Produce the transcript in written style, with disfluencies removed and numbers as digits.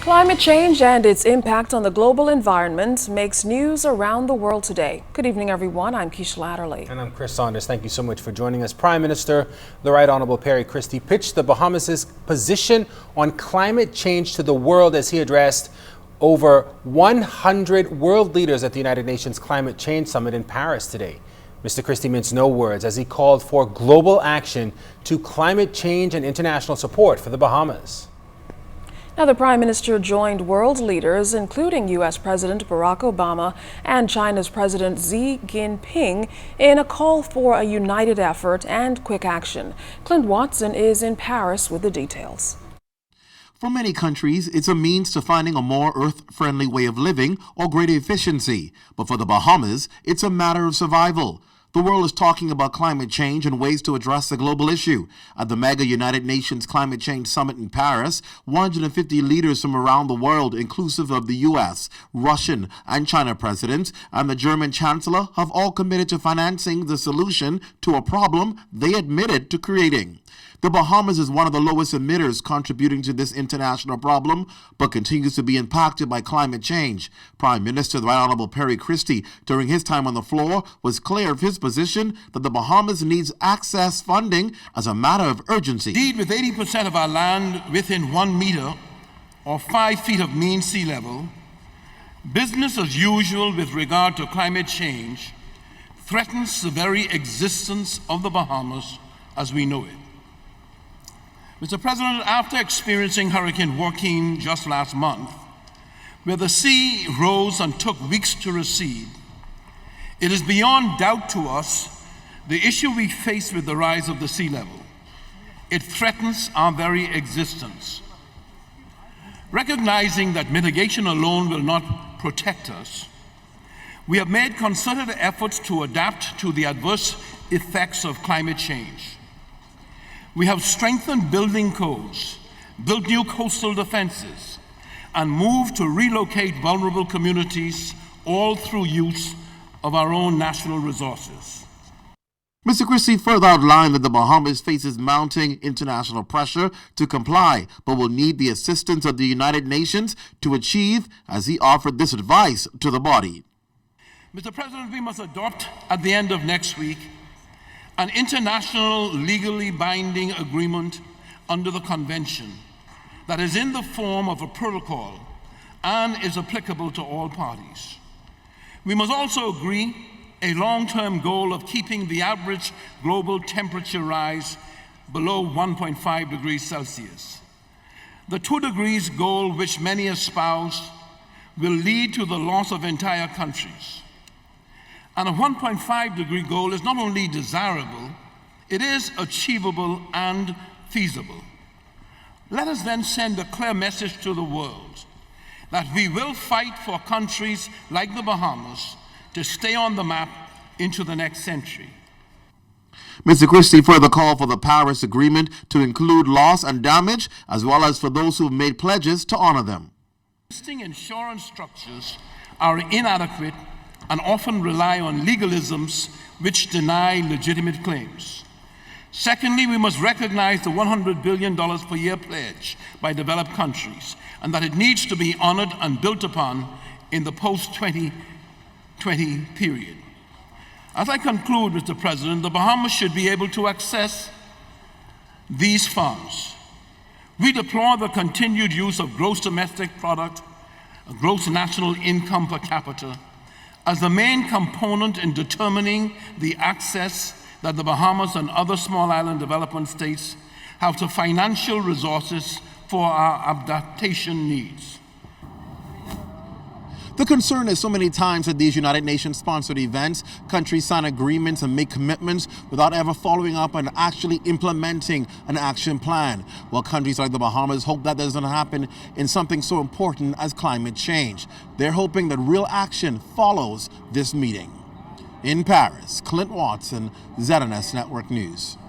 Climate change and its impact on the global environment makes news around the world today. Good evening, everyone. I'm Keisha Latterly. And I'm Chris Saunders. Thank you so much for joining us. Prime Minister, the Right Honorable Perry Christie, pitched the Bahamas' position on climate change to the world as he addressed over 100 world leaders at the United Nations Climate Change Summit in Paris today. Mr. Christie minced no words as he called for global action to climate change and international support for the Bahamas. Now, the Prime Minister joined world leaders, including U.S. President Barack Obama and China's President Xi Jinping, in a call for a united effort and quick action. Clint Watson is in Paris with the details. For many countries, it's a means to finding a more earth-friendly way of living or greater efficiency. But for the Bahamas, it's a matter of survival. The world is talking about climate change and ways to address the global issue. At the mega United Nations Climate Change Summit in Paris, 150 leaders from around the world, inclusive of the U.S., Russian, and China presidents, and the German Chancellor, have all committed to financing the solution to a problem they admitted to creating. The Bahamas is one of the lowest emitters contributing to this international problem, but continues to be impacted by climate change. Prime Minister, the Right Honorable Perry Christie, during his time on the floor, was clear of his position that the Bahamas needs access funding as a matter of urgency. Indeed, with 80% of our land within 1 meter or 5 feet of mean sea level, business as usual with regard to climate change threatens the very existence of the Bahamas as we know it. Mr. President, after experiencing Hurricane Joaquin just last month, where the sea rose and took weeks to recede, it is beyond doubt to us the issue we face with the rise of the sea level. It threatens our very existence. Recognizing that mitigation alone will not protect us, we have made concerted efforts to adapt to the adverse effects of climate change. We have strengthened building codes, built new coastal defenses, and moved to relocate vulnerable communities, all through use of our own natural resources. Mr. Christie further outlined that the Bahamas faces mounting international pressure to comply, but will need the assistance of the United Nations to achieve, as he offered this advice to the body. Mr. President, we must adopt at the end of next week an international legally binding agreement under the convention that is in the form of a protocol and is applicable to all parties. We must also agree a long-term goal of keeping the average global temperature rise below 1.5 degrees Celsius. The 2 degrees goal, which many espouse, will lead to the loss of entire countries. And a 1.5 degree goal is not only desirable, it is achievable and feasible. Let us then send a clear message to the world that we will fight for countries like the Bahamas to stay on the map into the next century. Mr. Christie further called for the Paris Agreement to include loss and damage, as well as for those who have made pledges to honor them. Existing insurance structures are inadequate and often rely on legalisms which deny legitimate claims. Secondly, we must recognize the $100 billion per year pledge by developed countries, and that it needs to be honored and built upon in the post-2020 period. As I conclude, Mr. President, the Bahamas should be able to access these funds. We deplore the continued use of gross domestic product, gross national income per capita, as the main component in determining the access that the Bahamas and other small island development states have to financial resources for our adaptation needs. The concern is so many times at these United Nations sponsored events, countries sign agreements and make commitments without ever following up and actually implementing an action plan. While countries like the Bahamas hope that doesn't happen in something so important as climate change. They're hoping that real action follows this meeting. In Paris, Clint Watson, ZNS Network News.